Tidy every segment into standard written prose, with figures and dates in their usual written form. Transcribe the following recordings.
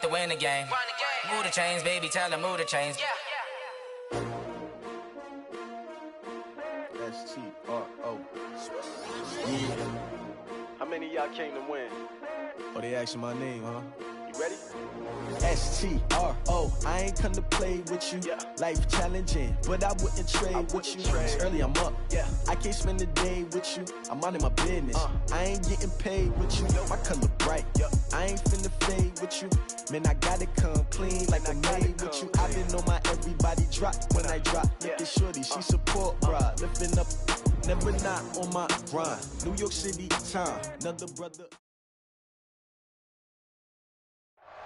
To win the game. Move the chains, baby, tell them move the chains. S-T-R-O. Yeah. How many of y'all came to win? Oh, they asking my name, huh? You ready? S-T-R-O. I ain't come to play with you. Life challenging, but I wouldn't trade with you. It's early, I'm up. I can't spend the day with you. I'm out in my business. I ain't getting paid with you. My color bright. I ain't finna fade with you. Man, I gotta come clean like I made with you. I didn't know my everybody drop when I drop. Look at shorty, she support, bruh. Lifting up, never not on my grind. New York City time, another brother.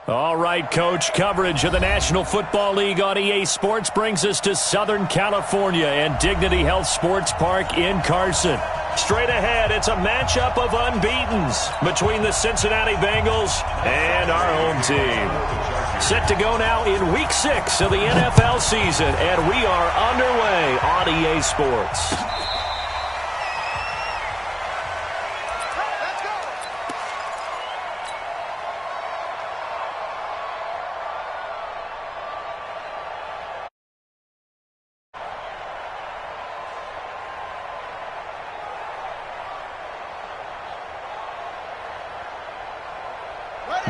All right, Coach, coverage of the National Football League on EA Sports brings us to Southern California and Dignity Health Sports Park in Carson. Straight ahead, it's a matchup of unbeatens between the Cincinnati Bengals and our home team. Set to go now in Week 6 of the NFL season, and we are underway on EA Sports.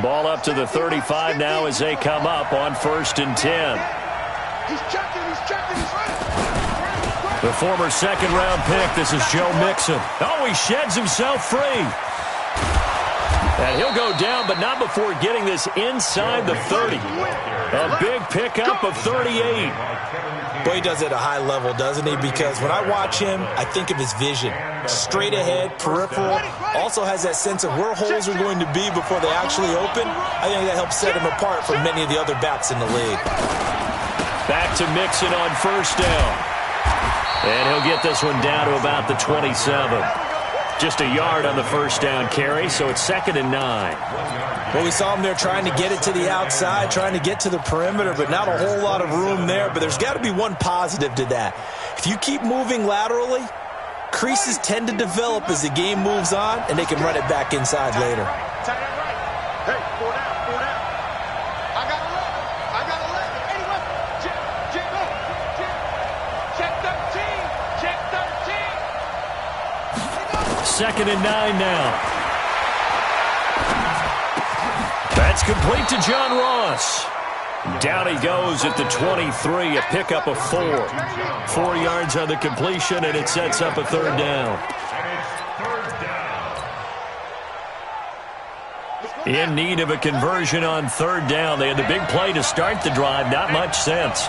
Ball up to the 35 now as they come up on 1st and 10. He's checking, he's right. The former second-round pick, this is Joe Mixon. Oh, he sheds himself free. And he'll go down, but not before getting this inside the 30. A big pickup of 38. Boy, he does it at a high level, doesn't he? Because when I watch him, I think of his vision. Straight ahead, peripheral. Also has that sense of where holes are going to be before they actually open. I think that helps set him apart from many of the other backs in the league. Back to Mixon on 1st down. And he'll get this one down to about the 27. Just a yard on the 1st down carry, so it's 2nd and 9. Well, we saw him there trying to get it to the outside, trying to get to the perimeter, but not a whole lot of room there. But there's got to be one positive to that. If you keep moving laterally, creases tend to develop as the game moves on, and they can run it back inside later. Hey, 4 down. I got 11. Anyway, check 13. 2nd and 9 now. That's complete to John Ross. Down he goes at the 23, a pickup of 4. 4 yards on the completion, and it sets up a 3rd down. In need of a conversion on 3rd down. They had the big play to start the drive. Not much sense.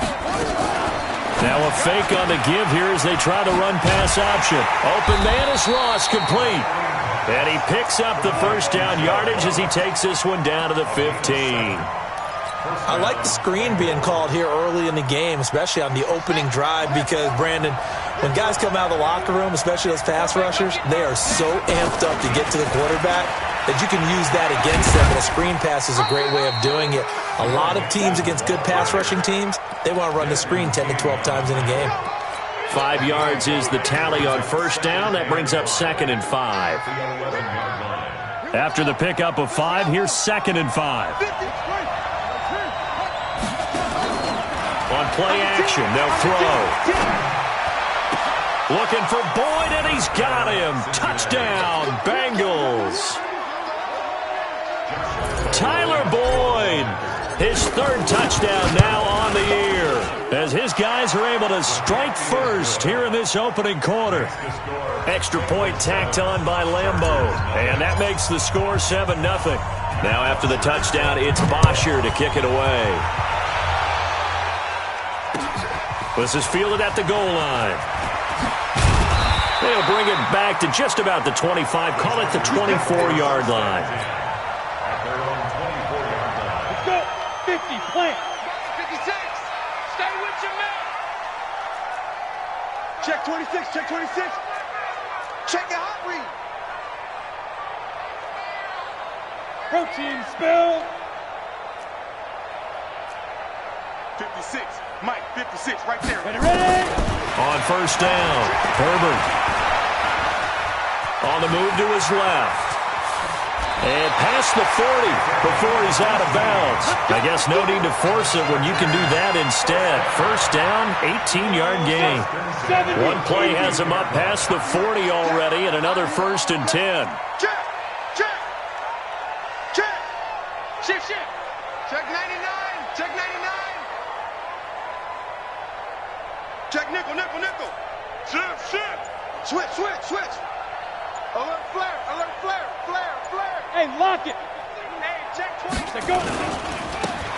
Now a fake on the give here as they try the run-pass option. Open man is Ross, complete. And he picks up the 1st down yardage as he takes this one down to the 15. I like the screen being called here early in the game, especially on the opening drive, because, Brandon, when guys come out of the locker room, especially those pass rushers, they are so amped up to get to the quarterback that you can use that against them, and a screen pass is a great way of doing it. A lot of teams against good pass rushing teams, they want to run the screen 10 to 12 times in a game. 5 yards is the tally on 1st down. That brings up 2nd and 5. After the pickup of 5, here's 2nd and 5. On play action, they'll throw. Looking for Boyd, and he's got him. Touchdown, Bengals. Tyler Boyd, his 3rd touchdown now on the year, as his guys are able to strike first here in this opening quarter. Extra point tacked on by Lambeau, and that makes the score 7-0. Now after the touchdown, it's Bosher to kick it away. This is fielded at the goal line. They'll bring it back to just about the 25. Call it the 24-yard line. Let's go. 50, plant. 56. Stay with your man. Check 26. Check your hot read. Protein spill. 56. Mike, 56, right there. Ready? On 1st down, Herbert. On the move to his left. And past the 40 before he's out of bounds. I guess no need to force it when you can do that instead. First down, 18-yard gain. One play has him up past the 40 already, and another 1st and 10. Check. Shift. Check 99. Check 99. Check nickel. Shift. Switch. Alert flare. Hey, lock it. Hey, check 20. Go.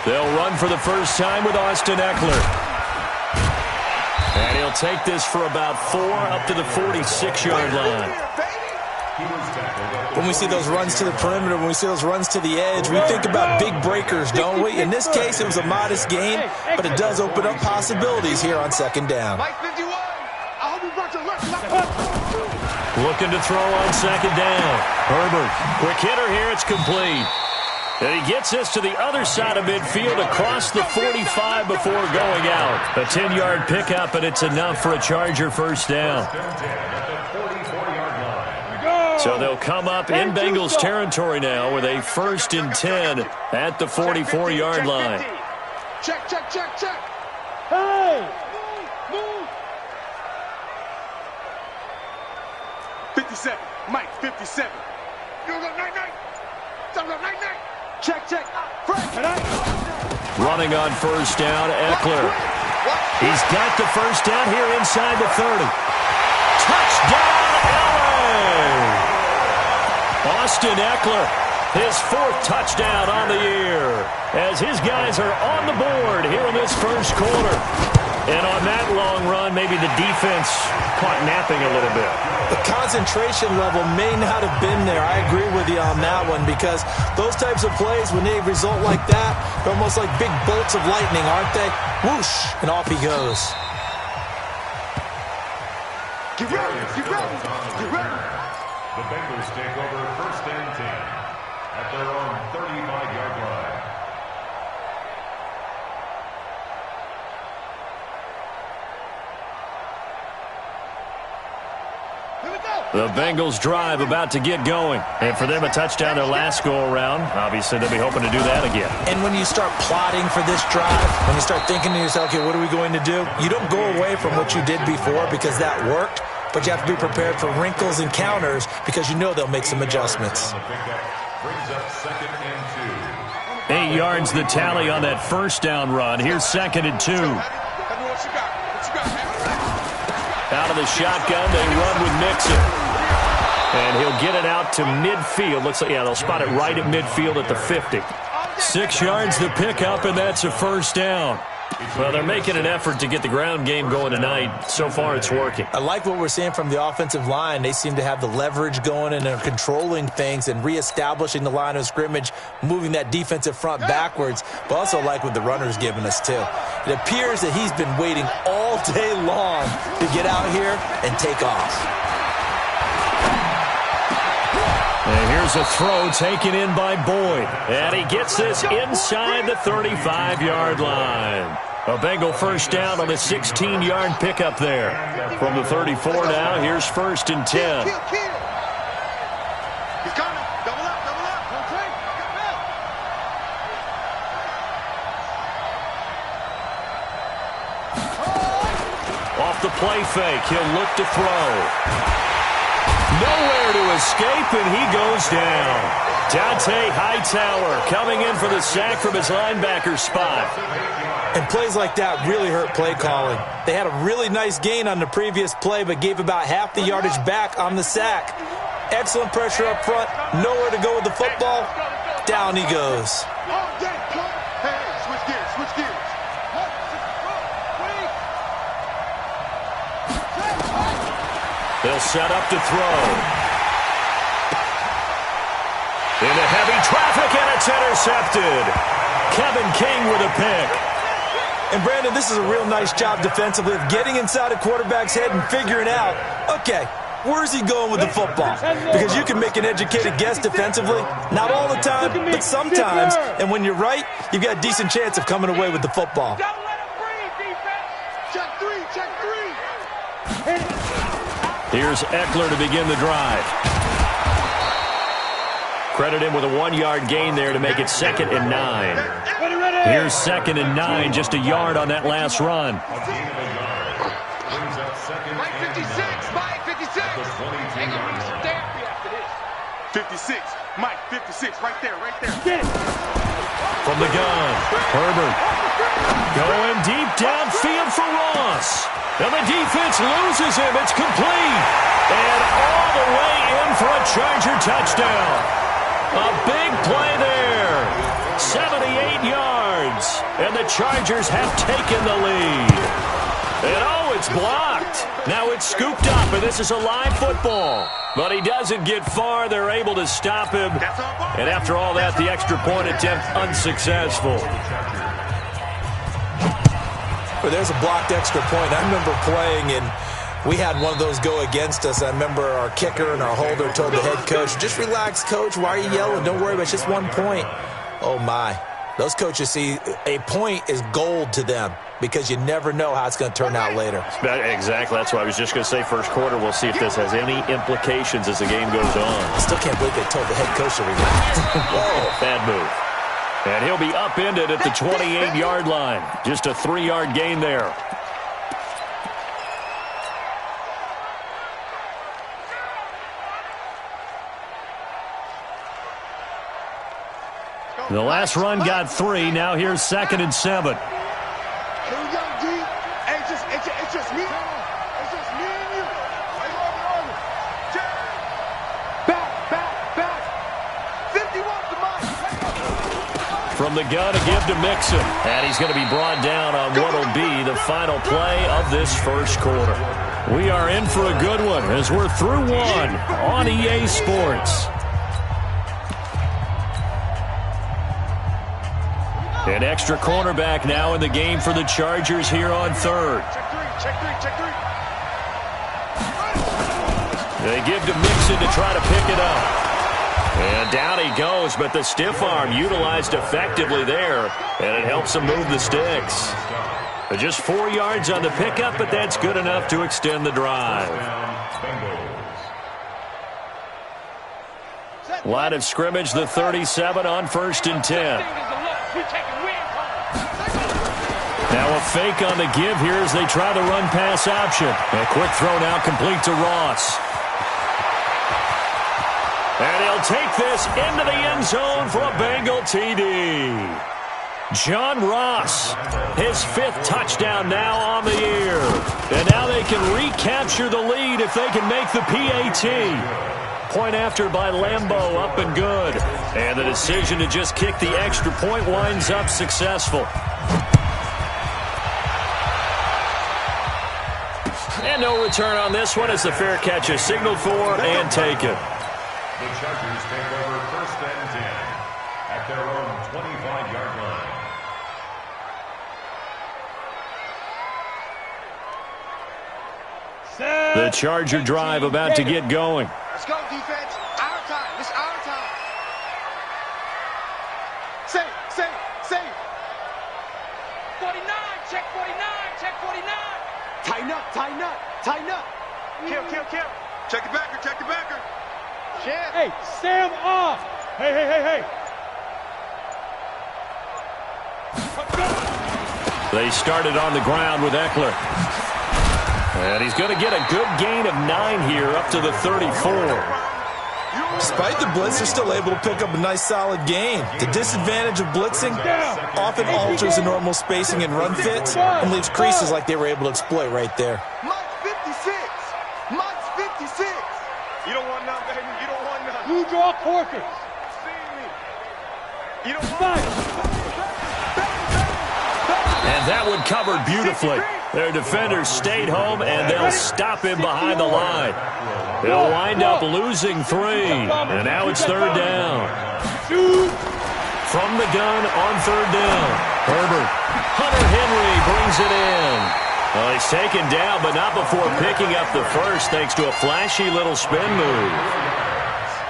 They'll run for the first time with Austin Eckler. And he'll take this for about 4 up to the 46-yard line. When we see those runs to the perimeter, when we see those runs to the edge, we think about big breakers, don't we? In this case, it was a modest gain, but it does open up possibilities here on 2nd down. Mike 51. I hope you brought your lunch. Looking to throw on 2nd down. Herbert, quick hitter here, it's complete. And he gets this to the other side of midfield across the 45 before going out. A 10-yard pickup, and it's enough for a Charger first down. So they'll come up in Bengals territory now with a 1st and 10 at the 44-yard line. Check. Hey! Move. 57. Mike, 57. You go night. Check. Frank. Running on first down, Eckler. He's got the first down here inside the 30. Touchdown, LA! Austin Eckler, his 4th touchdown on the year, as his guys are on the board here in this first quarter. And on that long run, maybe the defense caught napping a little bit. The concentration level may not have been there. I agree with you on that one, because those types of plays, when they result like that, they're almost like big bolts of lightning, aren't they? Whoosh, and off he goes. Get ready. The Bengals take over 1st and 10 at their own 35-yard line. The Bengals drive about to get going. And for them, a touchdown their last go-around. Obviously, they'll be hoping to do that again. And when you start plotting for this drive, when you start thinking to yourself, okay, what are we going to do? You don't go away from what you did before because that worked, but you have to be prepared for wrinkles and counters because you know they'll make some adjustments. Brings up 2nd and 2. 8 yards the tally on that first down run. Here's 2nd and 2. Out of the shotgun, they run with Mixon. And he'll get it out to midfield. Looks like, they'll spot it right at midfield at the 50. 6 yards the pickup, and that's a first down. Well, they're making an effort to get the ground game going tonight. So far, it's working. I like what we're seeing from the offensive line. They seem to have the leverage going and are controlling things and reestablishing the line of scrimmage, moving that defensive front backwards, but also like what the runner's giving us, too. It appears that he's been waiting all day long to get out here and take off. And here's a throw taken in by Boyd. And he gets this inside the 35-yard line. A Bengal first down on a 16-yard pickup there. From the 34 now, here's 1st and 10. He's coming. Double up. Okay. Off the play fake, he'll look to throw. Nowhere to escape, and he goes down. Dante Hightower coming in for the sack from his linebacker spot. And plays like that really hurt play calling. They had a really nice gain on the previous play, but gave about half the yardage back on the sack. Excellent pressure up front. Nowhere to go with the football. Down he goes. Hey, switch gears. They'll set up to throw. Into heavy traffic, and it's intercepted. Kevin King with a pick. And, Brandon, this is a real nice job defensively of getting inside a quarterback's head and figuring out, okay, where's he going with the football? Because you can make an educated guess defensively. Not all the time, but sometimes. And when you're right, you've got a decent chance of coming away with the football. Don't let him breathe, defense. Check three. Here's Eckler to begin the drive. Credit him with a 1-yard gain there to make it 2nd and 9. Here's 2nd and 9, just a yard on that last run. Mike 56, Mike 56. Ain't gonna be some therapy after this. 56, Mike 56, right there. From the gun, Herbert going deep downfield for Ross. And the defense loses him. It's complete. And all the way in for a Charger touchdown. A big play there. 78 yards. And the Chargers have taken the lead. And oh, it's blocked. Now it's scooped up, and this is a live football. But he doesn't get far. They're able to stop him. And after all that, the extra point attempt unsuccessful. But there's a blocked extra point. I remember playing, and we had one of those go against us. I remember our kicker and our holder told the head coach, just relax, coach. Why are you yelling? Don't worry about it. It's just 1 point. Oh, my. Those coaches see a point is gold to them because you never know how it's going to turn out later. Exactly. That's what I was just going to say. First quarter, we'll see if this has any implications as the game goes on. I still can't believe they told the head coach to relax. Whoa, bad move. And he'll be upended at the 28-yard line. Just a 3-yard gain there. The last run got 3. Now here's 2nd and 7. Here we go, D. Hey, it's just me. It's just me and you. Back. 51 to Mike. From the gun, a give to Mixon. And he's going to be brought down on what will be the final play of this first quarter. We are in for a good one as we're through one on EA Sports. An extra cornerback now in the game for the Chargers here on 3rd. Check three. They give to Mixon to try to pick it up. And down he goes, but the stiff arm utilized effectively there, and it helps him move the sticks. Just 4 yards on the pickup, but that's good enough to extend the drive. Line of scrimmage, the 37 on 1st and 10. Now a fake on the give here as they try the run-pass option. A quick throw now complete to Ross. And he'll take this into the end zone for a Bengal TD. John Ross, his 5th touchdown now on the year. And now they can recapture the lead if they can make the PAT. Point after by Lambeau, up and good. And the decision to just kick the extra point winds up successful. And no return on this one as the fair catch is signaled for and taken. The Chargers take over 1st and 10 at their own 25-yard line. The Charger drive about to get going. Let's go, defense. Our time. It's our time. Say. 49, check 49. Tighten up. Kill. Check the backer. Champ. Hey, Sam off. Hey. They started on the ground with Eckler. And he's going to get a good gain of 9 here up to the 34. Despite the blitz, they're still able to pick up a nice solid gain. The disadvantage of blitzing often alters the normal spacing and run fits and leaves creases like they were able to exploit right there. Mike's 56. You don't want none, baby. You don't want none. You draw Corkins. See me. You don't want And that one covered beautifully. Their defenders stayed home, and they'll stop him behind the line. They'll wind up losing 3, and now it's 3rd down. From the gun on 3rd down, Herbert. Hunter Henry brings it in. Well, he's taken down, but not before picking up the first, thanks to a flashy little spin move.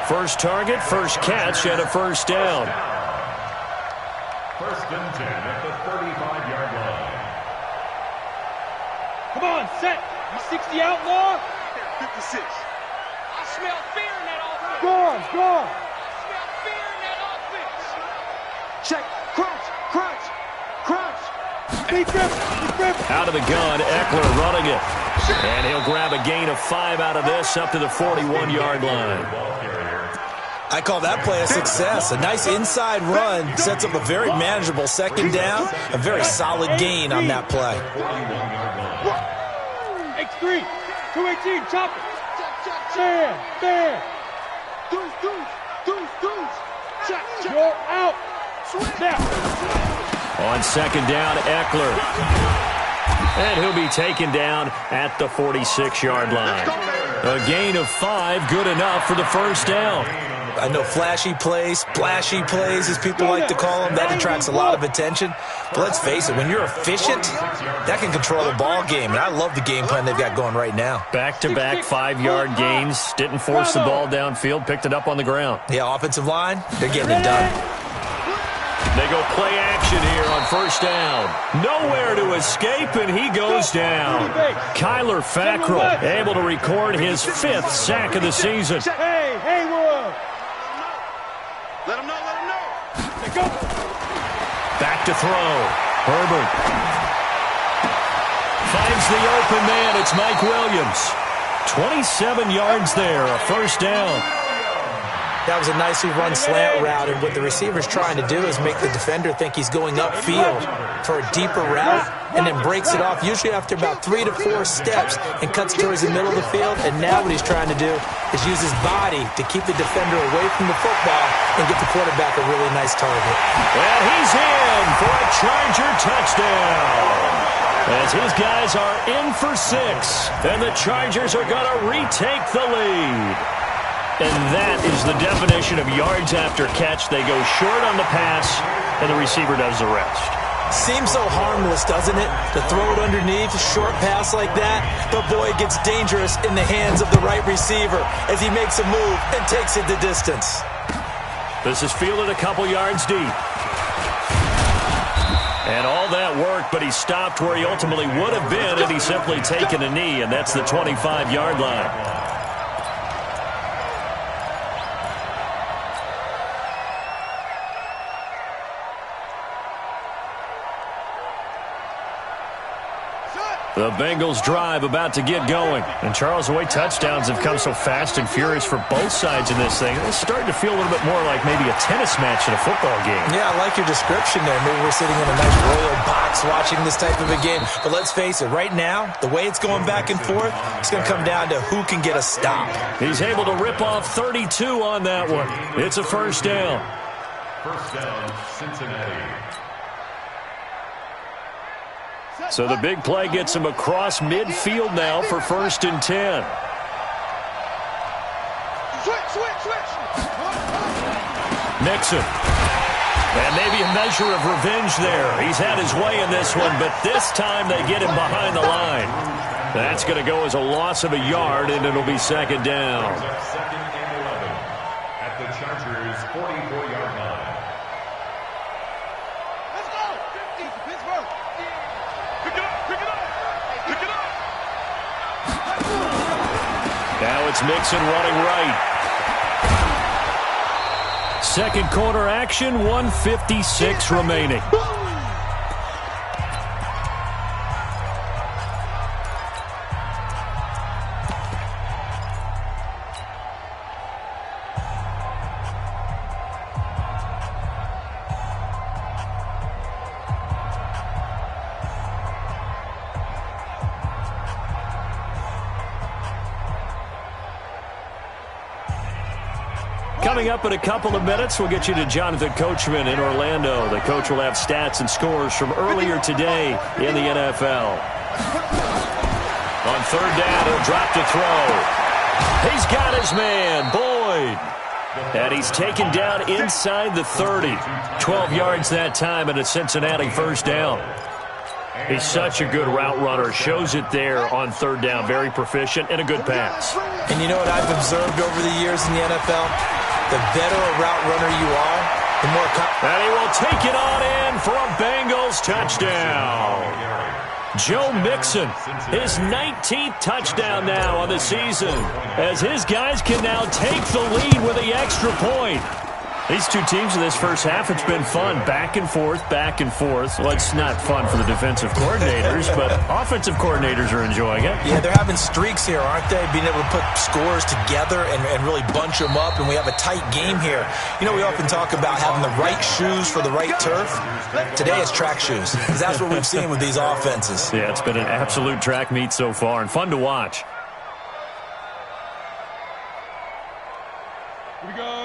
First target, first catch, and a 1st down. 1st and 10 at the 35-yard line. Come on, set. You 60 outlaw? 56. I smell fear in that offense. Score. Out of the gun, Eckler running it. And he'll grab a gain of 5 out of this up to the 41-yard line. I call that play a success. A nice inside run sets up a very manageable second down. A very solid gain on that play. X3, 218, chop it. Bam. Deuce. You're out. Now. On second down, Eckler. And he'll be taken down at the 46-yard line. A gain of 5, good enough for the first down. I know flashy plays, splashy plays, as people like to call them, that attracts a lot of attention. But let's face it, when you're efficient, that can control a ball game. And I love the game plan they've got going right now. Back-to-back 5-yard gains. Didn't force the ball downfield. Picked it up on the ground. Yeah, offensive line, they're getting it done. They go play action here on first down. Nowhere to escape, and he goes down. Kyler Fackrell able to record his 5th sack of the season. Hey, Will. Let him know. Go. Back to throw. Herbert finds the open man. It's Mike Williams. 27 yards there, a first down. That was a nicely run slant route, and what the receiver's trying to do is make the defender think he's going upfield for a deeper route, and then breaks it off, usually after about 3 to 4 steps, and cuts towards the middle of the field. And now what he's trying to do is use his body to keep the defender away from the football and get the quarterback a really nice target. And he's in for a Charger touchdown. As his guys are in for 6, and the Chargers are going to retake the lead. And that is the definition of yards after catch. They go short on the pass, and the receiver does the rest. Seems so harmless, doesn't it? To throw it underneath, a short pass like that. But boy, it gets dangerous in the hands of the right receiver as he makes a move and takes it the distance. This is fielded a couple yards deep. And all that work, but he stopped where he ultimately would have been had he simply taken a knee, and that's the 25-yard line. The Bengals drive about to get going. And Charles, the way touchdowns have come so fast and furious for both sides in this thing, it's starting to feel a little bit more like maybe a tennis match in a football game. Yeah, I like your description there. Maybe we're sitting in a nice royal box watching this type of a game. But let's face it, right now, the way it's going back and forth, it's going to come down to who can get a stop. He's able to rip off 32 on that one. It's a first down. First down, Cincinnati. So the big play gets him across midfield now for 1st and 10. Switch. Mixon. And maybe a measure of revenge there. He's had his way in this one, but this time they get him behind the line. That's going to go as a loss of a yard, and it'll be second down. Second and 11 at the Chargers' 44-yard line. Let's go. 50, Pittsburgh. Pick it up. Now it's Mixon running right. Second quarter action, 1:56 remaining. Coming up in a couple of minutes, we'll get you to Jonathan Coachman in Orlando. The coach will have stats and scores from earlier today in the NFL. On third down, he'll drop to throw. He's got his man, Boyd. And he's taken down inside the 30. 12 yards that time and a Cincinnati first down. He's such a good route runner. Shows it there on third down. Very proficient and a good pass. And you know what I've observed over the years in the NFL? The better a route runner you are, the more... And he will take it on in for a Bengals touchdown. Joe Mixon, his 19th touchdown now on the season, as his guys can now take the lead with the extra point. These two teams in this first half, it's been fun. Back and forth, back and forth. Well, it's not fun for the defensive coordinators, but offensive coordinators are enjoying it. Yeah, they're having streaks here, aren't they? Being able to put scores together and really bunch them up, and we have a tight game here. You know, we often talk about having the right shoes for the right turf. Today it's track shoes, because that's what we've seen with these offenses. Yeah, it's been an absolute track meet so far, and fun to watch.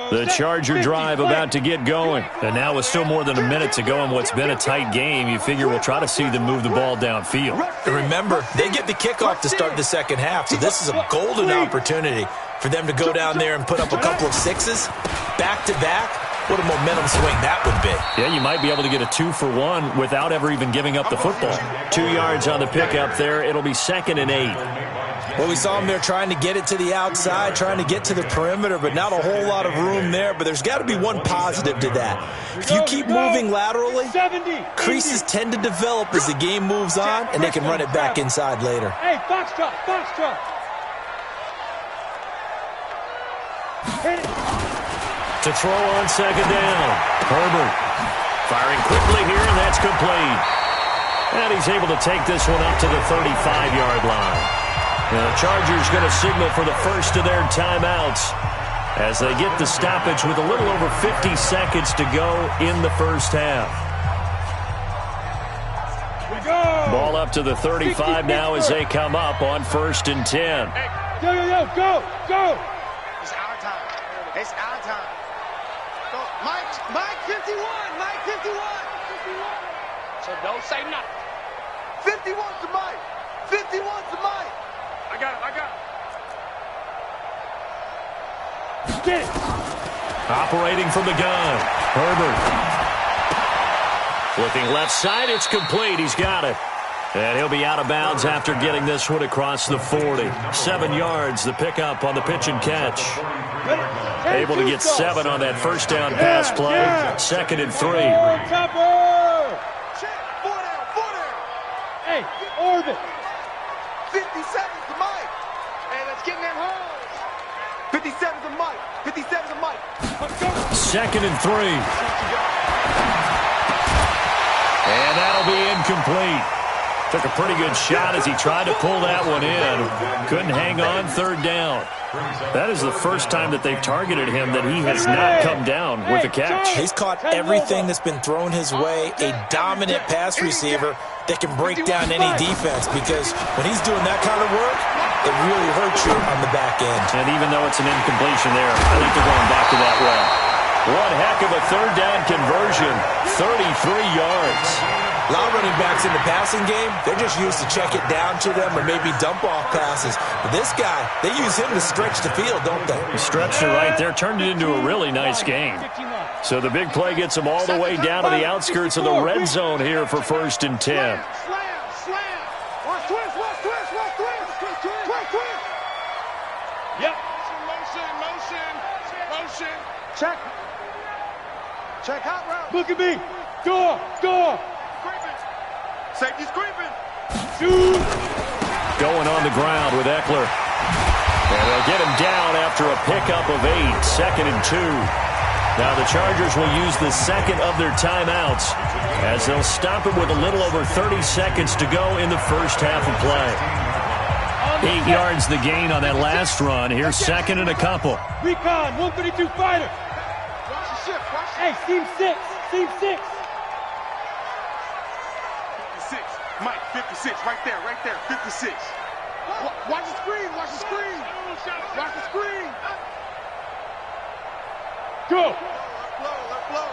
The Charger drive about to get going. And now with still more than a minute to go in what's been a tight game, you figure we'll try to see them move the ball downfield. And remember, they get the kickoff to start the second half, so this is a golden opportunity for them to go down there and put up a couple of sixes back-to-back. What a momentum swing that would be. Yeah, you might be able to get a 2-for-1 without ever even giving up the football. 2 yards on the pickup there. It'll be 2nd and 8. Well, we saw them there trying to get it to the outside, trying to get to the perimeter, but not a whole lot of room there. But there's got to be one positive to that. If you keep moving laterally, creases tend to develop as the game moves on, and they can run it back inside later. Hey, foxtrot, foxtrot. Hit it. To throw on 2nd down. Herbert firing quickly here, and that's complete. And he's able to take this one up to the 35-yard line. The Chargers going to signal for the first of their timeouts as they get the stoppage with a little over 50 seconds to go in the first half. Ball up to the 35 now as they come up on 1st and 10. Yo, go, go. It's our time. It's our time. Go. Mike 51. Mike 51. So don't say nothing. 51 to Mike. 51 to Mike. I got it. Get it. Operating from the gun. Herbert. Looking left side, it's complete. He's got it. And he'll be out of bounds after getting this one across the 40. 7 yards, the pickup on the pitch and catch. Able to get 7 on that first down pass play. 2nd and 3. Chopper. Check. 4 down. Hey, orbit. 57 to Mike. Hey, let's get in that hose. 57 to Mike. 57 to Mike. 2nd and 3. And that'll be incomplete. Took a pretty good shot as he tried to pull that one in. Couldn't hang on 3rd down. That is the first time that they've targeted him that he has not come down with a catch. He's caught everything that's been thrown his way. A dominant pass receiver that can break down any defense, because when he's doing that kind of work, it really hurts you on the back end. And even though it's an incompletion there, I think they're going back to that route. One heck of a 3rd down conversion, 33 yards. A lot of running backs in the passing game, they're just used to check it down to them or maybe dump off passes. But this guy, they use him to stretch the field, don't they? Stretched it right there, turned it into a really nice game. So the big play gets them all the way down to the outskirts of the red zone here for 1st and 10. Slam. Watch twist. Yep. Motion. Check hot route. Look at me. Door. Creeping. Safety's creeping. Shoot. Going on the ground with Eckler. And they'll get him down after a pickup of 8, 2nd and 2. Now the Chargers will use the 2nd of their timeouts as they'll stop it with a little over 30 seconds to go in the first half of play. 8 yards the gain on that last run. Here's 2nd and a couple. Recon, 132 fighter. Watch the shift. Hey, team 6. 56. Mike, 56. Right there. 56. Watch the screen. Watch the screen. Go. Let flow.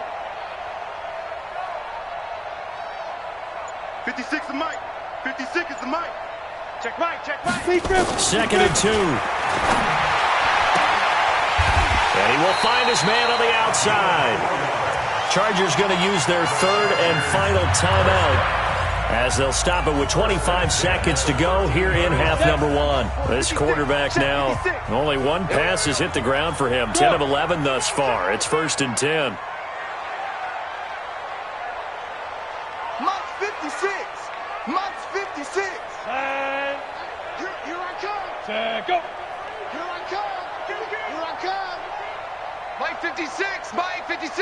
56 to Mike. 56 is to Mike. Check Mike. 2nd and 2. And he will find his man on the outside. Chargers going to use their 3rd and final timeout as they'll stop it with 25 seconds to go here in half number 1. This quarterback now, only one pass has hit the ground for him. 10 of 11 thus far. It's 1st and 10. Mike's 56. Mike's 56. And Here I come. go. Here I come. Mike 56, Mike 56.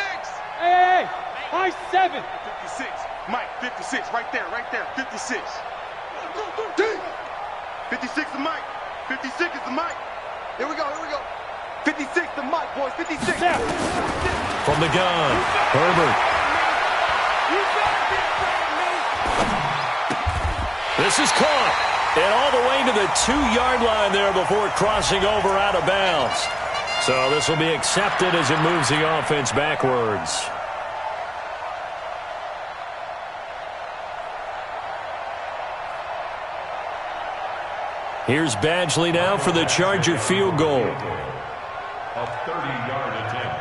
Hey, high 7. 56, Mike 56, right there, 56. 56 to Mike, 56 is the Mike. Here we go. 56 to Mike, boys, 56. Yeah. From the gun, Herbert. This is caught. And all the way to the 2-yard line there before crossing over out of bounds. So this will be accepted as it moves the offense backwards. Here's Badgley now for the Charger field goal. A 30-yard attempt.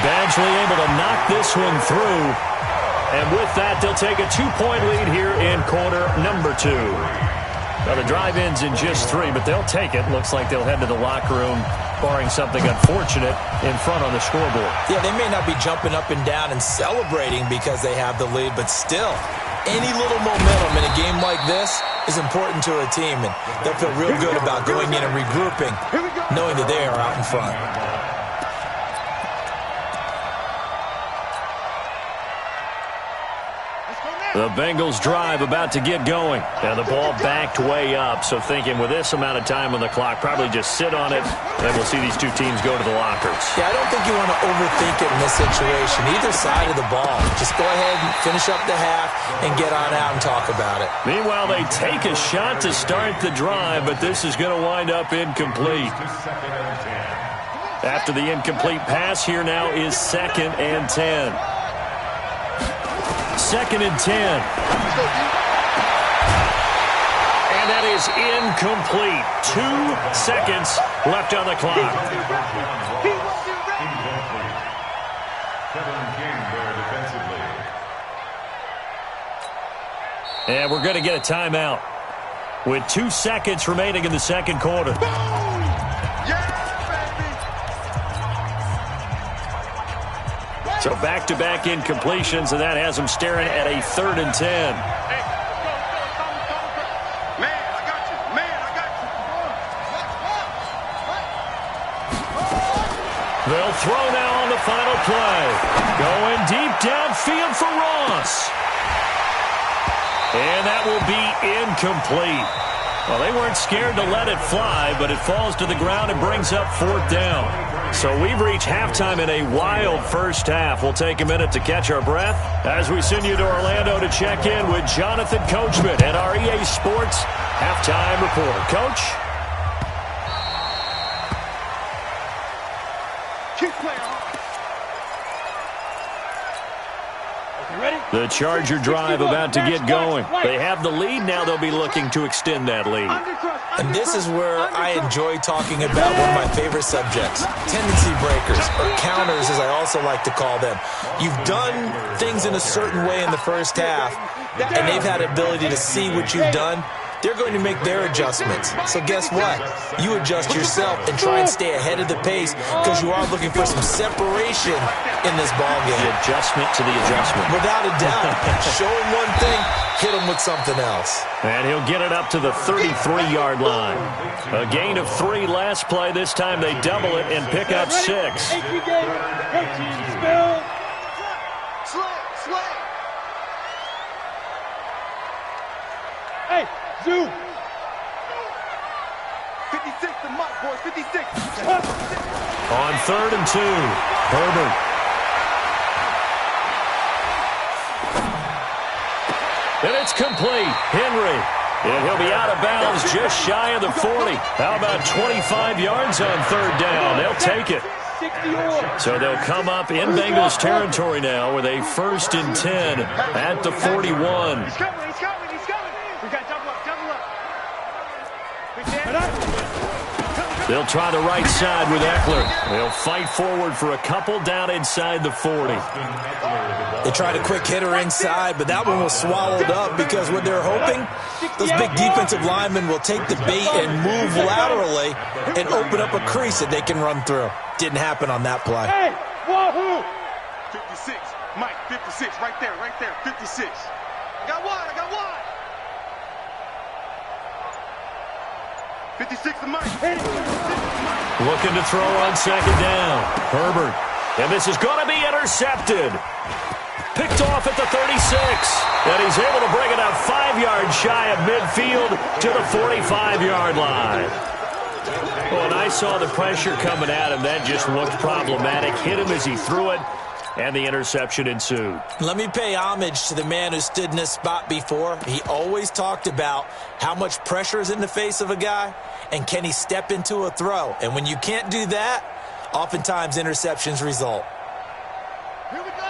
Badgley able to knock this one through. And with that, they'll take a 2-point lead here in quarter number 2. Now, the drive ends in just 3, but they'll take it. Looks like they'll head to the locker room, barring something unfortunate, in front on the scoreboard. Yeah, they may not be jumping up and down and celebrating because they have the lead, but still, any little momentum in a game like this is important to a team, and they'll feel real good about going in and regrouping, knowing that they are out in front. The Bengals drive about to get going. Now the ball backed way up, so thinking with this amount of time on the clock, probably just sit on it, and we'll see these two teams go to the lockers. Yeah, I don't think you want to overthink it in this situation. Either side of the ball. Just go ahead and finish up the half and get on out and talk about it. Meanwhile, they take a shot to start the drive, but this is going to wind up incomplete. After the incomplete pass, here now is 2nd and 10. 2nd and 10. And that is incomplete. 2 seconds left on the clock. Incomplete. Kevin King there defensively. And we're going to get a timeout with 2 seconds remaining in the second quarter. So back-to-back incompletions, and that has them staring at a 3rd and 10. Man, I got you. They'll throw now on the final play. Going deep downfield for Ross. And that will be incomplete. Well, they weren't scared to let it fly, but it falls to the ground and brings up 4th down. So we've reached halftime in a wild first half. We'll take a minute to catch our breath as we send you to Orlando to check in with Jonathan Coachman and our EA Sports halftime report. Coach? Keep playing. The Charger drive about to get going. They have the lead. Now they'll be looking to extend that lead. And this is where I enjoy talking about one of my favorite subjects, tendency breakers, or counters as I also like to call them. You've done things in a certain way in the first half, and they've had ability to see what you've done. They're going to make their adjustments. So guess what? You adjust yourself and try and stay ahead of the pace because you are looking for some separation in this ball game. The adjustment to the adjustment. Without a doubt. Show him one thing, hit him with something else. And he'll get it up to the 33-yard line. A gain of 3 last play. This time they double it and pick up 6. Hey, Zoo. 56 to Mike, boys, 56. On 3rd and 2, Herbert. And it's complete. Henry. And he'll be out of bounds just shy of the 40. How about 25 yards on 3rd down? They'll take it. So they'll come up in Bengals territory now with a 1st and 10 at the 41. He's coming. We got double up. They'll try the right side with Eckler. They'll fight forward for a couple down inside the 40. They tried a quick hitter inside, but that one was swallowed up because what they're hoping, those big defensive linemen will take the bait and move laterally and open up a crease that they can run through. Didn't happen on that play. Hey, wahoo! 56, Mike, 56, right there, 56. I got one. 56 to Mike. Looking to throw on second down. Herbert. And this is going to be intercepted. Picked off at the 36. And he's able to bring it up 5 yards shy of midfield to the 45-yard line. When I saw the pressure coming at him, that just looked problematic. Hit him as he threw it, and the interception ensued. Let me pay homage to the man who stood in this spot before. He always talked about how much pressure is in the face of a guy, and can he step into a throw. And when you can't do that, oftentimes interceptions result.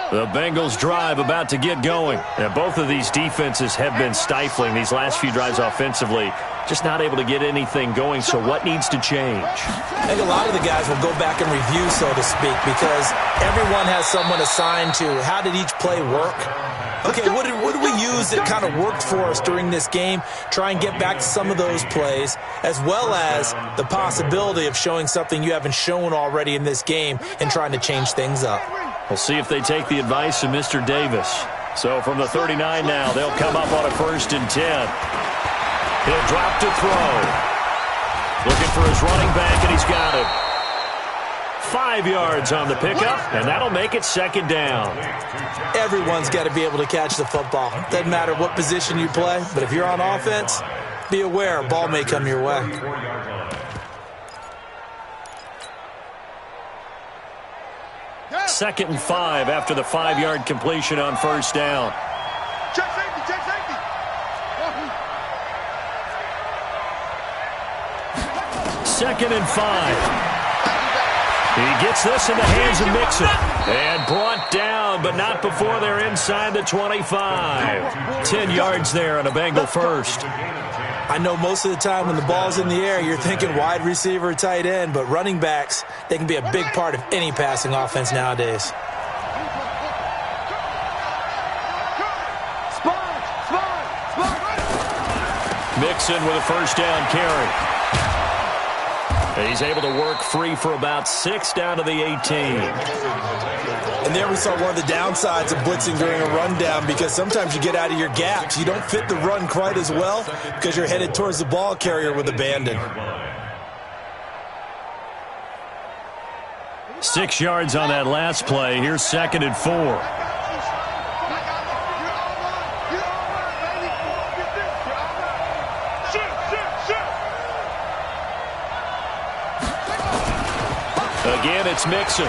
The Bengals drive about to get going. And both of these defenses have been stifling these last few drives offensively. Just not able to get anything going, so what needs to change? I think a lot of the guys will go back and review, so to speak, because everyone has someone assigned to how did each play work. Okay, what did we use that kind of worked for us during this game? Try and get back to some of those plays, as well as the possibility of showing something you haven't shown already in this game and trying to change things up. We'll see if they take the advice of Mr. Davis. So from the 39 now, they'll come up on a 1st and 10. He'll drop to throw. Looking for his running back, and he's got it. 5 yards on the pickup, and that'll make it 2nd down. Everyone's got to be able to catch the football. Doesn't matter what position you play, but if you're on offense, be aware a ball may come your way. Second and 5 after the 5-yard completion on 1st down. Check safety, check safety. 2nd and 5. He gets this in the hands of Mixon. And brought down, but not before they're inside the 25. 10 yards there on a Bengal first. I know most of the time when the ball's in the air, you're thinking wide receiver, tight end, but running backs, they can be a big part of any passing offense nowadays. Mixon with a 1st down carry. He's able to work free for about 6 down to the 18. And there we saw one of the downsides of blitzing during a rundown, because sometimes you get out of your gaps. You don't fit the run quite as well because you're headed towards the ball carrier with abandon. 6 yards on that last play. Here's 2nd and 4. Again, it's Mixon.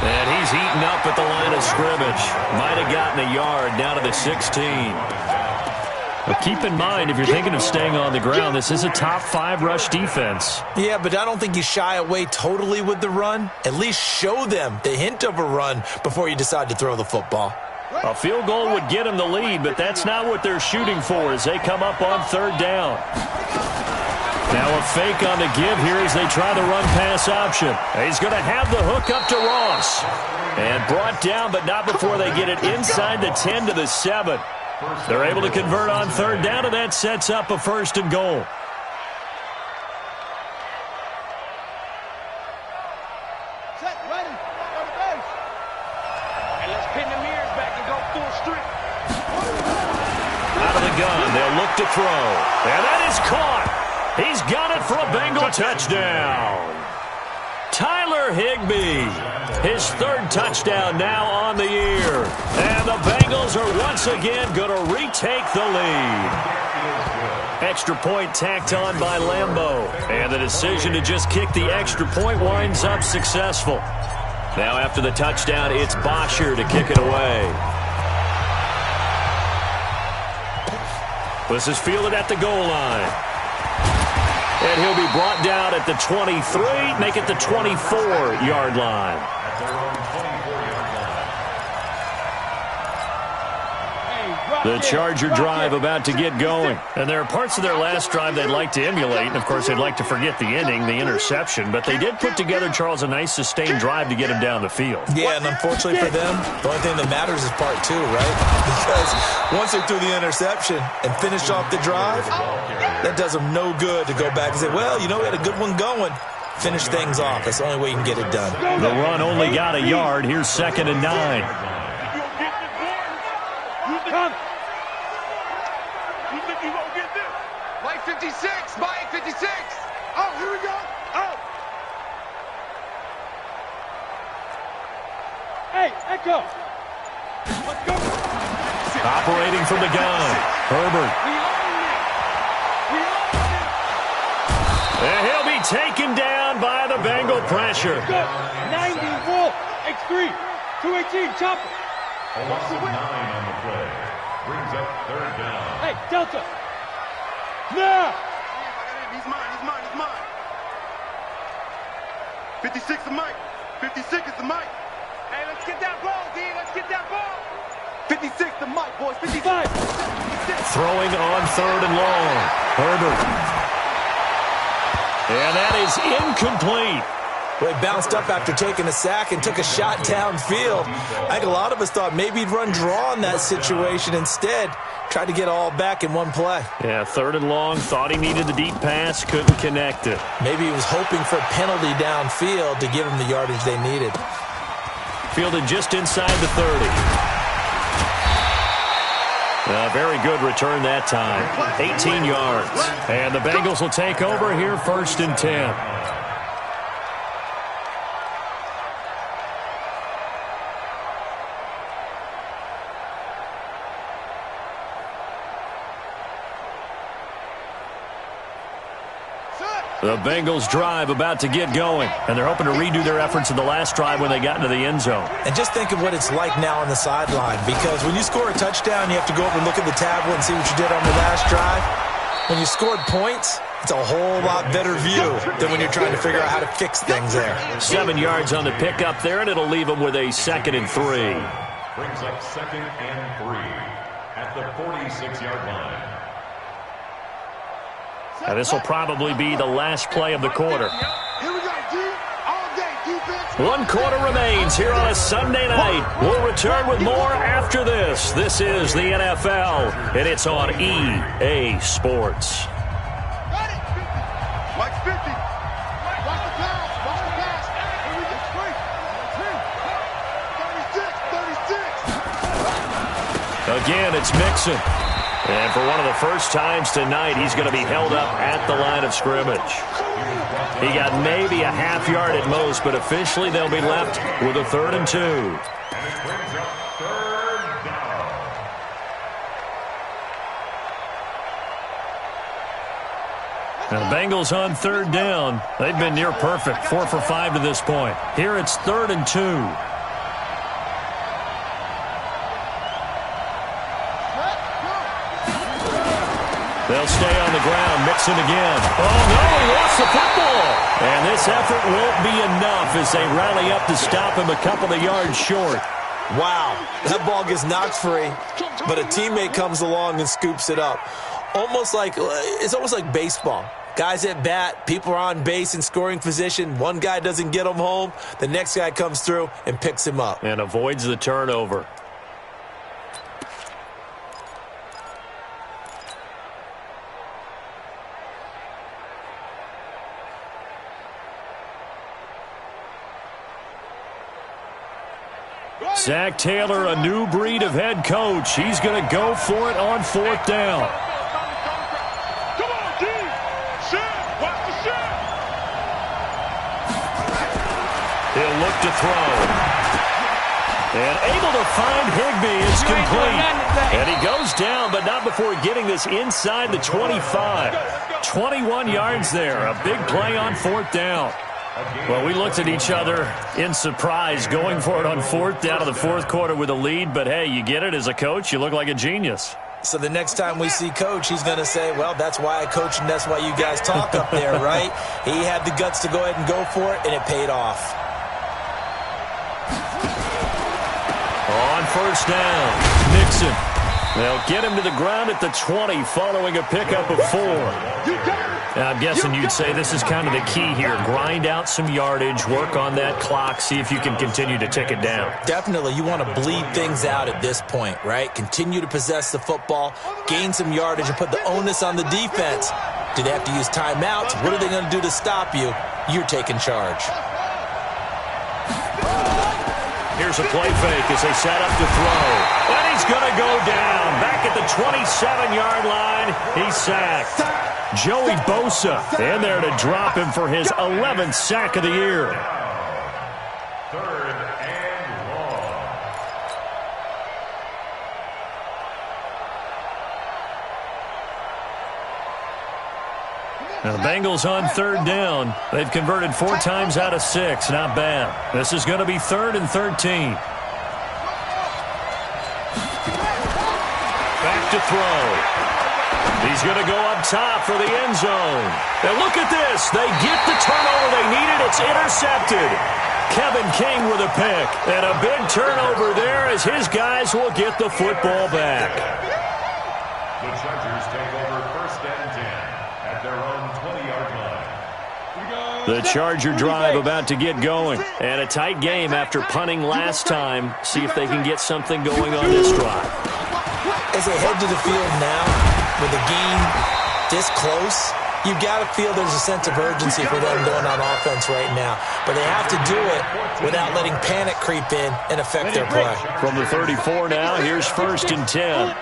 And he's heating up at the line of scrimmage. Might have gotten a yard down to the 16. But keep in mind, if you're thinking of staying on the ground, this is a top 5 rush defense. Yeah, but I don't think you shy away totally with the run. At least show them the hint of a run before you decide to throw the football. A field goal would get them the lead, but that's not what they're shooting for as they come up on 3rd down. Now a fake on the give here as they try the run-pass option. He's going to have the hook up to Ross. And brought down, but not before they get it inside the 10 to the 7. They're able to convert on 3rd down, and that sets up a 1st and goal. Set, ready, on the base. And let's pin the mirrors back and go full strip. Out of the gun, they'll look to throw. And that is caught. He's got it for a Bengal touchdown. Tyler Higbee, his 3rd touchdown now on the year. And the Bengals are once again going to retake the lead. Extra point tacked on by Lambeau. And the decision to just kick the extra point winds up successful. Now after the touchdown, it's Bosher to kick it away. This is fielded at the goal line. And he'll be brought down at the 23, make it the 24-yard line. The Charger drive about to get going. And there are parts of their last drive they'd like to emulate. And, of course, they'd like to forget the ending, the interception. But they did put together, Charles, a nice sustained drive to get him down the field. Yeah, and unfortunately for them, the only thing that matters is part 2, right? Because once they threw the interception and finished off the drive, that does them no good to go back and say, well, you know, we had a good one going. Finish things off. That's the only way you can get it done. The run only got a yard. Here's 2nd and 9. Mike 56. Mike 56. Oh, here we go. Oh. Hey, Echo. Let's go. Operating from the gun, Herbert. And he'll be taken down by the Bengal pressure. Go. 90 Wolf. X3. 218 chopper. A loss of 9 on the play. Brings up 3rd down. Hey, Delta. Nah. He's mine. 56 is Mike. 56 is the Mike. Hey, let's get that ball, D. Let's get that ball. 56 the Mike, boys. 55. Throwing on 3rd and long. Herbert. And that is incomplete. Well, he bounced up after taking a sack and took a shot downfield. I think a lot of us thought maybe he'd run draw in that situation. Instead, tried to get all back in one play. Yeah, 3rd and long. Thought he needed the deep pass. Couldn't connect it. Maybe he was hoping for a penalty downfield to give him the yardage they needed. Fielded just inside the 30. A very good return that time. 18 yards. And the Bengals will take over here 1st and 10. The Bengals drive about to get going, and they're hoping to redo their efforts in the last drive when they got into the end zone. And just think of what it's like now on the sideline, because when you score a touchdown, you have to go over and look at the tablet and see what you did on the last drive. When you scored points, it's a whole lot better view than when you're trying to figure out how to fix things there. 7 yards on the pickup there, and it'll leave them with a 2nd and 3. Brings up 2nd and 3 at the 46-yard line. Now this will probably be the last play of the quarter. Here we go, D. All day defense. 1 quarter remains here on a Sunday night. We'll return with more after this. This is the NFL, and it's on EA Sports. Got it. Mike 50. Watch the pass. Here we go. 36. Again, it's Mixon. And for one of the first times tonight, he's going to be held up at the line of scrimmage. He got maybe a half yard at most, but officially they'll be left with a 3rd and 2. And it brings up 3rd down. Now the Bengals on 3rd down. They've been near perfect, 4 for 5 to this point. Here it's 3rd and 2. They'll stay on the ground. Mixon again. Oh, no, he lost the football. And this effort won't be enough as they rally up to stop him a couple of yards short. Wow, that ball gets knocked free, but a teammate comes along and scoops it up. It's almost like baseball. Guys at bat, people are on base in scoring position. One guy doesn't get him home. The next guy comes through and picks him up. And avoids the turnover. Zach Taylor, a new breed of head coach. He's going to go for it on 4th down. Come on, D. Shot. Watch the shot. He'll look to throw. And able to find Higbee. It's complete. And he goes down, but not before getting this inside the 25. 21 yards there. A big play on 4th down. Well, we looked at each other in surprise going for it on 4th down of the 4th quarter with a lead. But, hey, you get it as a coach. You look like a genius. So the next time we see Coach, he's going to say, well, that's why I coach and that's why you guys talk up there, right? He had the guts to go ahead and go for it, and it paid off. On 1st down, Mixon. They'll get him to the ground at the 20 following a pickup of 4. Now, I'm guessing you'd say this is kind of the key here. Grind out some yardage, work on that clock, see if you can continue to tick it down. Definitely. You want to bleed things out at this point, right? Continue to possess the football, gain some yardage, and put the onus on the defense. Do they have to use timeouts? What are they going to do to stop you? You're taking charge. Here's Here's a play fake as they set up to throw. And he's going to go down. Back at the 27-yard line, he's sacked. Joey Bosa in there to drop him for his 11th sack of the year. Third and long. Now the Bengals on third down. They've converted 4 times out of 6. Not bad. This is going to be 3rd and 13. Back to throw. He's going to go up top for the end zone. And look at this. They get the turnover they needed. It's intercepted. Kevin King with a pick. And a big turnover there as his guys will get the football back. The Chargers take over 1st and 10 at their own 20-yard line. The Charger drive about to get going. And a tight game after punting last time. See if they can get something going on this drive. As they head to the field now, with the game this close, you've got to feel there's a sense of urgency for them going on offense right now. But they have to do it without letting panic creep in and affect their play. From the 34 now, here's 1st and 10.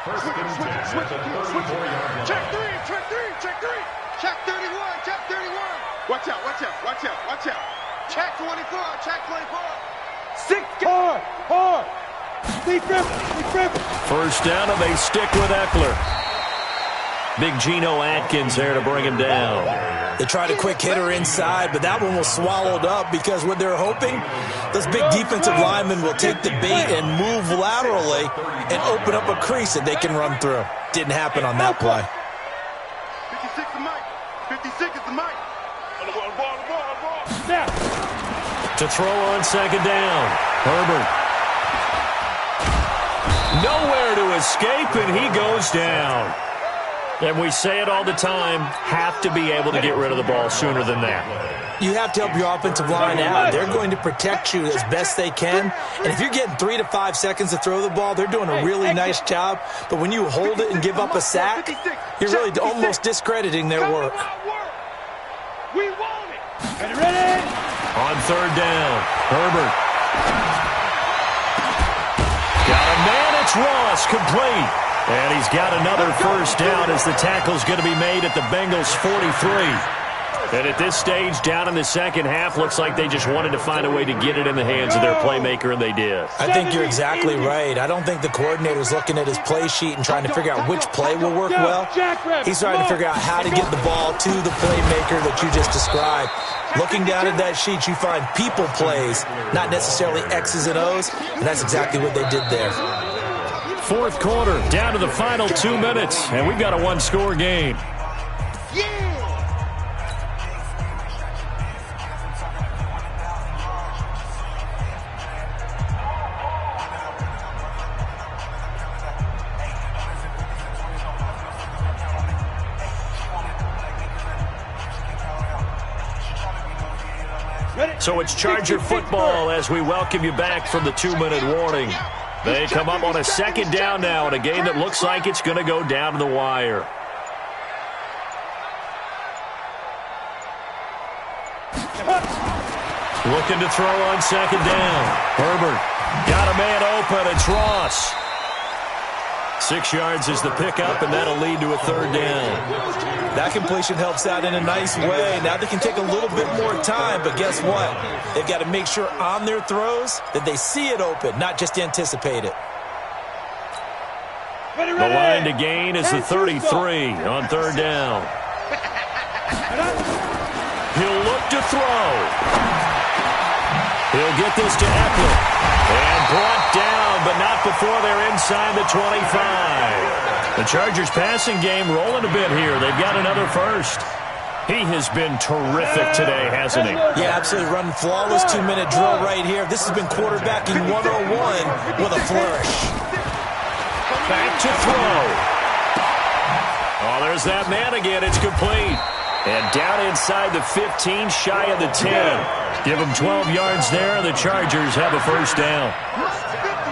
1st and 10 at the 34-yard line. Check 3, check 3, check 3. Check 31, check 31. Watch out, watch out, watch out, watch out. Check 24, check 24. 6, hard. First down, and they stick with Eckler. Big Geno Atkins there to bring him down. They tried a quick hitter inside, but that one was swallowed up because what they're hoping, those big defensive linemen will take the bait and move laterally and open up a crease that they can run through. Didn't happen on that play. 56 is Mike. 56 is the Mike. On the ball. To throw on 2nd down. Herbert. Nowhere to escape, and he goes down. And we say it all the time, have to be able to get rid of the ball sooner than that. You have to help your offensive line out. They're going to protect you as best they can. And if you're getting 3 to 5 seconds to throw the ball, they're doing a really nice job. But when you hold it and give up a sack, you're really almost discrediting their work. We want it. Ready? On 3rd down, Herbert. Got a man, it's Ross, complete. And he's got another first down as the tackle's going to be made at the Bengals' 43. And at this stage, down in the second half, looks like they just wanted to find a way to get it in the hands of their playmaker, and they did. I think you're exactly right. I don't think the coordinator's looking at his play sheet and trying to figure out which play will work well. He's trying to figure out how to get the ball to the playmaker that you just described. Looking down at that sheet, you find people plays, not necessarily X's and O's, and that's exactly what they did there. 4th quarter, down to the final 2 minutes, and we've got a 1-score game. So it's Charger football as we welcome you back from the 2-minute warning. They come up on a 2nd down now in a game that looks like it's going to go down to the wire. Looking to throw on 2nd down. Herbert got a man open. It's Ross. 6 yards is the pickup, and that'll lead to a 3rd down. That completion helps out in a nice way. Now they can take a little bit more time, but guess what? They've got to make sure on their throws that they see it open, not just anticipate it. The line to gain is the 33 on 3rd down. He'll look to throw. He'll get this to Eckler. And brought down, but not before they're inside the 25. The Chargers passing game rolling a bit here. They've got another first. He has been terrific today, hasn't he? Yeah, absolutely. Running flawless 2-minute drill right here. This has been quarterbacking 101 with a flourish. Back to throw. Oh, there's that man again. It's complete. And down inside the 15, shy of the 10. Give them 12 yards there. The Chargers have a first down.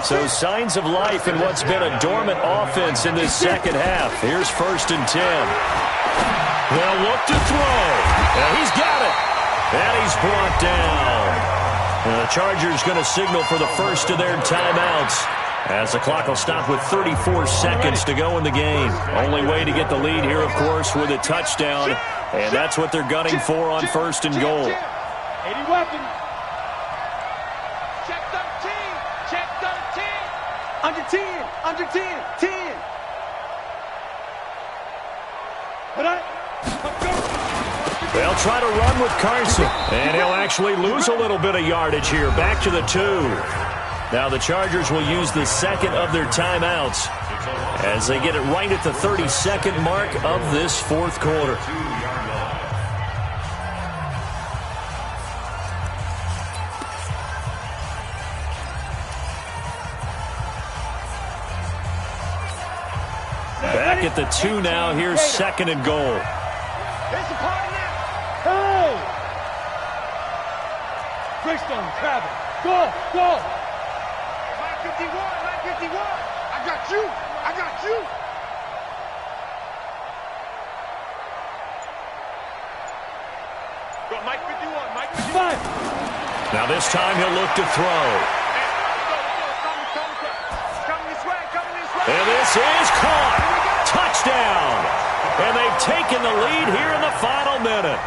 So signs of life in what's been a dormant offense in this second half. Here's 1st and 10. They'll look to throw. And he's got it. And he's brought down. The Chargers going to signal for the first of their timeouts, as the clock will stop with 34 seconds to go in the game. Only way to get the lead here, of course, with a touchdown, and that's what they're gunning for on first and goal. 80 weapons. Check 13. Check 13. Under 10. Under 10. 10. They'll try to run with Carson, and he'll actually lose a little bit of yardage here. Back to the 2. Now the Chargers will use the second of their timeouts as they get it right at the 32nd mark of this fourth quarter. Back at the 2 now. Here's second and goal. Hey! Greystone, Travis. Go! Go! 951! 951! I got you! I got you! Go, Mike 51! Mike 51! Now this time he'll look to throw. Coming this way! Coming this way! And this is caught! Touchdown! And they've taken the lead here in the final minute.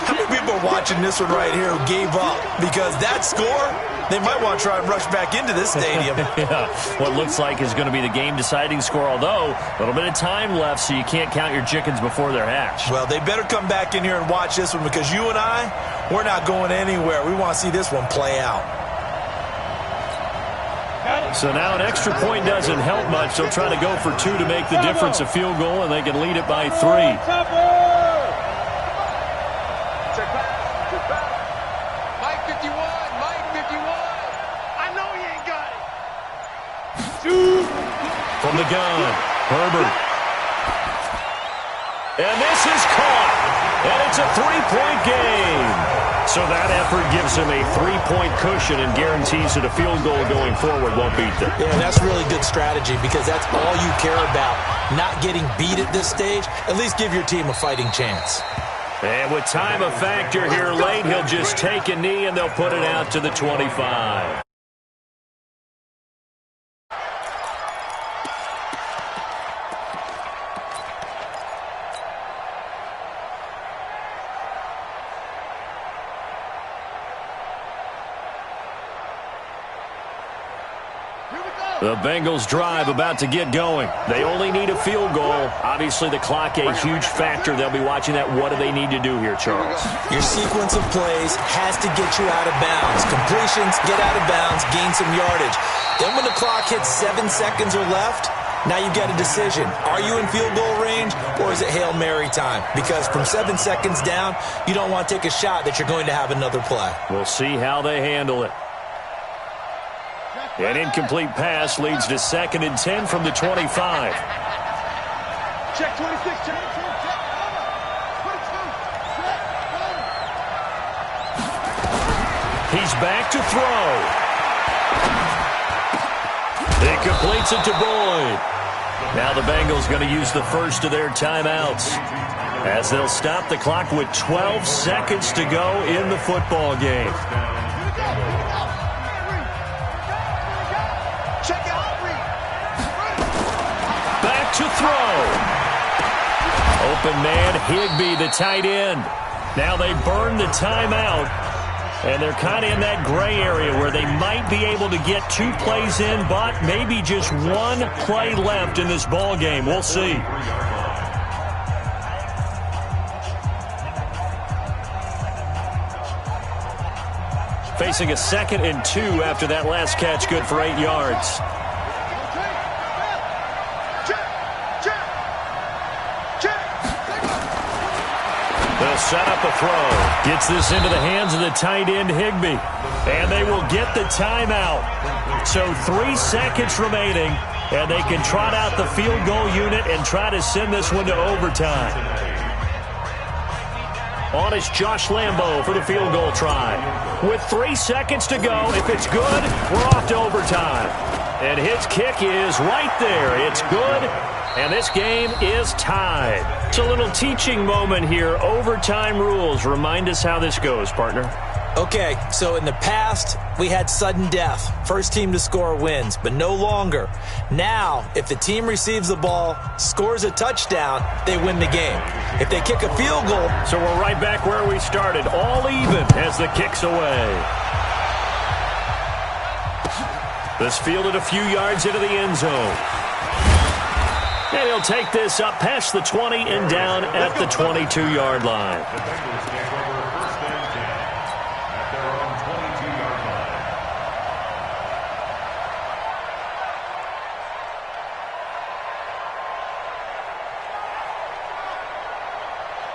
How many people are watching this one right here who gave up? Because that score, they might want to try and rush back into this stadium. Yeah, what looks like is going to be the game-deciding score, although a little bit of time left, so you can't count your chickens before they're hatched. Well, they better come back in here and watch this one, because you and I, we're not going anywhere. We want to see this one play out. So now an extra point doesn't help much. They'll try to go for 2 to make the difference a field goal, and they can lead it by 3. Mike 51! Mike 51! I know he ain't got it! From the gun, Herbert. And this is caught. And it's a 3-point game. So that effort gives him a 3-point cushion and guarantees that a field goal going forward won't beat them. Yeah, that's really good strategy, because that's all you care about. Not getting beat at this stage. At least give your team a fighting chance. And with time a factor here late, he'll just take a knee and they'll put it out to the 25. The Bengals drive about to get going. They only need a field goal. Obviously, the clock a huge factor. They'll be watching that. What do they need to do here, Charles? Your sequence of plays has to get you out of bounds. Completions, get out of bounds, gain some yardage. Then when the clock hits 7 seconds or left, now you've got a decision. Are you in field goal range, or is it Hail Mary time? Because from 7 seconds down, you don't want to take a shot that you're going to have another play. We'll see how they handle it. An incomplete pass leads to 2nd and 10 from the 25. Check 26, check. He's back to throw. He completes it to Boyd. Now the Bengals going to use the first of their timeouts, as they'll stop the clock with 12 seconds to go in the football game. To throw. Open man, Higbee, the tight end. Now they burn the timeout, and they're kind of in that gray area where they might be able to get 2 plays in, but maybe just 1 play left in this ball game. We'll see. Facing a 2nd and 2 after that last catch, good for 8 yards. They'll set up a throw. Gets this into the hands of the tight end, Higbee. And they will get the timeout. So 3 seconds remaining, and they can trot out the field goal unit and try to send this one to overtime. On is Josh Lambo for the field goal try. With 3 seconds to go, if it's good, we're off to overtime. And his kick is right there. It's good, and this game is tied. It's a little teaching moment here. Overtime rules. Remind us how this goes, partner. Okay, so in the past, we had sudden death. First team to score wins, but no longer. Now, if the team receives the ball, scores a touchdown, they win the game. If they kick a field goal... So we're right back where we started, all even as the kick's away. This fielded a few yards into the end zone. And he'll take this up past the 20 and down at the 22-yard line. The Bengals take over first and 10 at their own 22-yard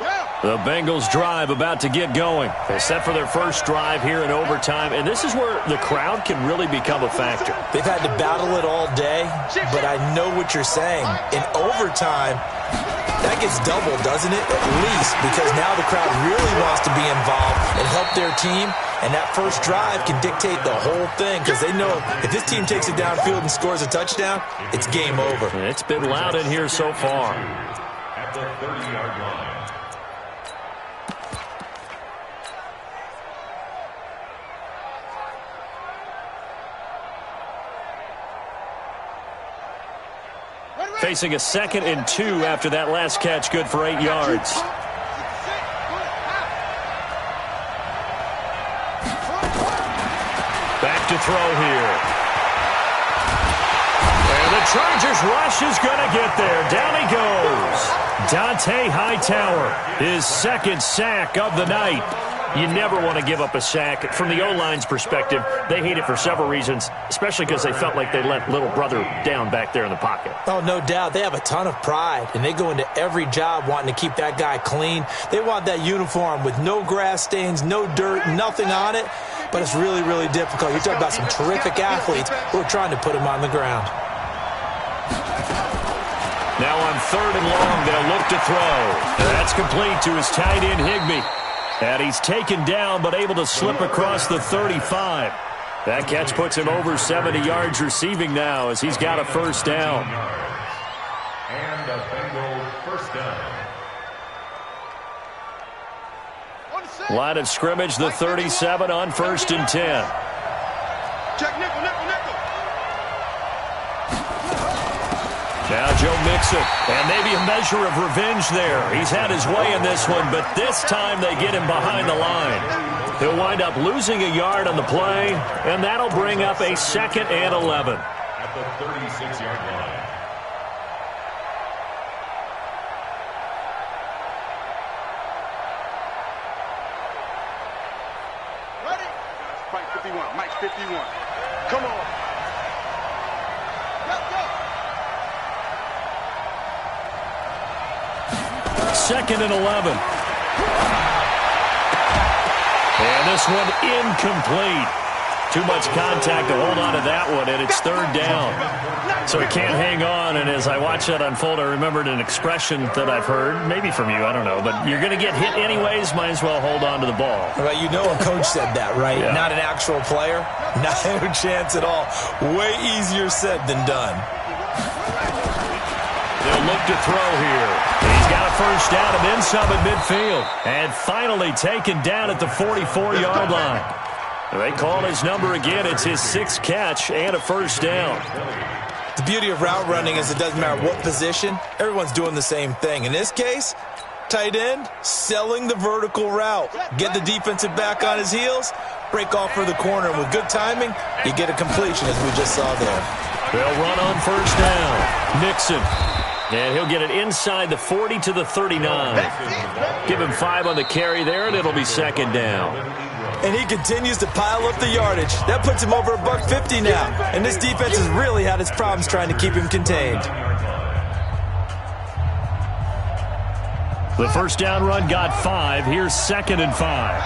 line. The Bengals drive about to get going. They're set for their first drive here in overtime, and this is where the crowd can really become a factor. They've had to battle it all day, but I know what you're saying. In overtime, that gets doubled, doesn't it? At least, because now the crowd really wants to be involved and help their team, and that first drive can dictate the whole thing because they know if this team takes it downfield and scores a touchdown, it's game over. And it's been loud in here so far. At the 30-yard line. Facing a 2nd and 2 after that last catch, good for 8 yards. Back to throw here. And the Chargers rush is going to get there. Down he goes. Dante Hightower, his 2nd sack of the night. You never want to give up a sack. From the O-line's perspective, they hate it for several reasons, especially because they felt like they let little brother down back there in the pocket. Oh, no doubt. They have a ton of pride, and they go into every job wanting to keep that guy clean. They want that uniform with no grass stains, no dirt, nothing on it, but it's really, really difficult. You're talking about some terrific athletes who are trying to put him on the ground. Now on 3rd and long, they'll look to throw. That's complete to his tight end, Higbee. And he's taken down, but able to slip across the 35. That catch puts him over 70 yards receiving now as he's got a first down. And a Bengal first down. Line of scrimmage, the 37 on 1st and 10. Check nickel, nickel, nickel. Now Joe Mixon, and maybe a measure of revenge there. He's had his way in this one, but this time they get him behind the line. He'll wind up losing a yard on the play, and that'll bring up a 2nd and 11. At the 36-yard line. Ready? Mike 51, Mike 51. Come on. Let's go. 2nd and 11. And this one incomplete. Too much contact to hold on to that one, and it's 3rd down. So he can't hang on, and as I watch that unfold, I remembered an expression that I've heard, maybe from you, I don't know, but you're going to get hit anyways, might as well hold on to the ball. Well, you know a coach said that, right? Yeah. Not an actual player. Not a chance at all. Way easier said than done. They'll look to throw here. He's got a first down and then some at midfield. And finally taken down at the 44-yard line. They call his number again. It's his 6th catch and a first down. The beauty of route running is it doesn't matter what position. Everyone's doing the same thing. In this case, tight end, selling the vertical route. Get the defensive back on his heels, break off for the corner. And with good timing, you get a completion as we just saw there. They'll run on first down. Mixon. And he'll get it inside the 40 to the 39. Give him 5 on the carry there, and it'll be 2nd down. And he continues to pile up the yardage. That puts him over $150 now. And this defense has really had its problems trying to keep him contained. The first down run got 5. Here's 2nd and 5.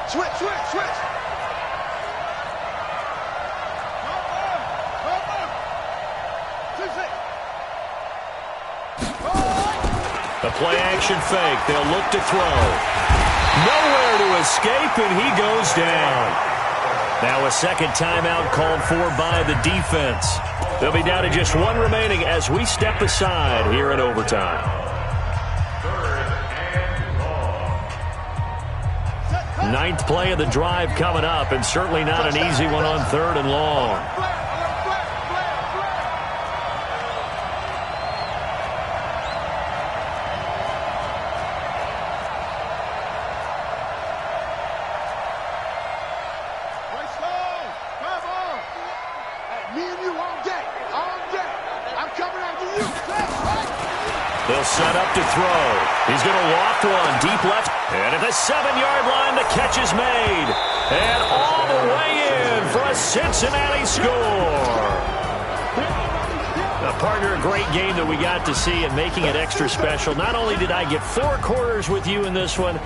Switch. The play-action fake. They'll look to throw. Nowhere to escape, and he goes down. Now a 2nd timeout called for by the defense. They'll be down to just 1 remaining as we step aside here in overtime. 3rd Ninth play of the drive coming up, and certainly not an easy one on 3rd and long. They'll set up to throw. He's going to loft one deep left. And at the 7-yard line, the catch is made. And all the way in for a Cincinnati score. Partner, a great game that we got to see and making it extra special. Not only did I get 4 quarters with you in this one,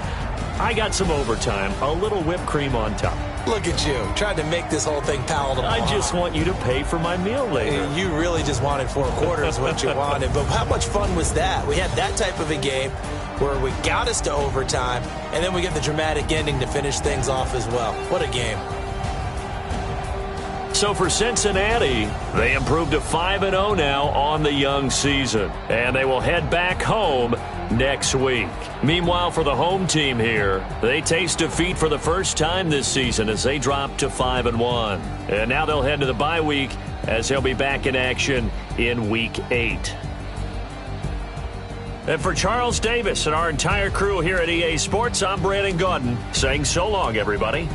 I got some overtime, a little whipped cream on top. Look at you, trying to make this whole thing palatable. I just want you to pay for my meal later. You really just wanted 4 quarters, what you wanted. But how much fun was that? We had that type of a game where we got us to overtime, and then we get the dramatic ending to finish things off as well. What a game. So for Cincinnati, they improved to 5-0 now on the young season. And they will head back home next week. Meanwhile, for the home team here, they taste defeat for the first time this season as they drop to 5-1. And now they'll head to the bye week as they'll be back in action in Week 8. And for Charles Davis and our entire crew here at EA Sports, I'm Brandon Gaudin saying so long, everybody.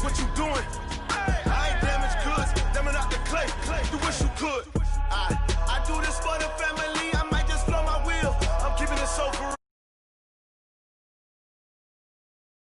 What you doing? I ain't damaged goods, damn it out the clay. Do what you could.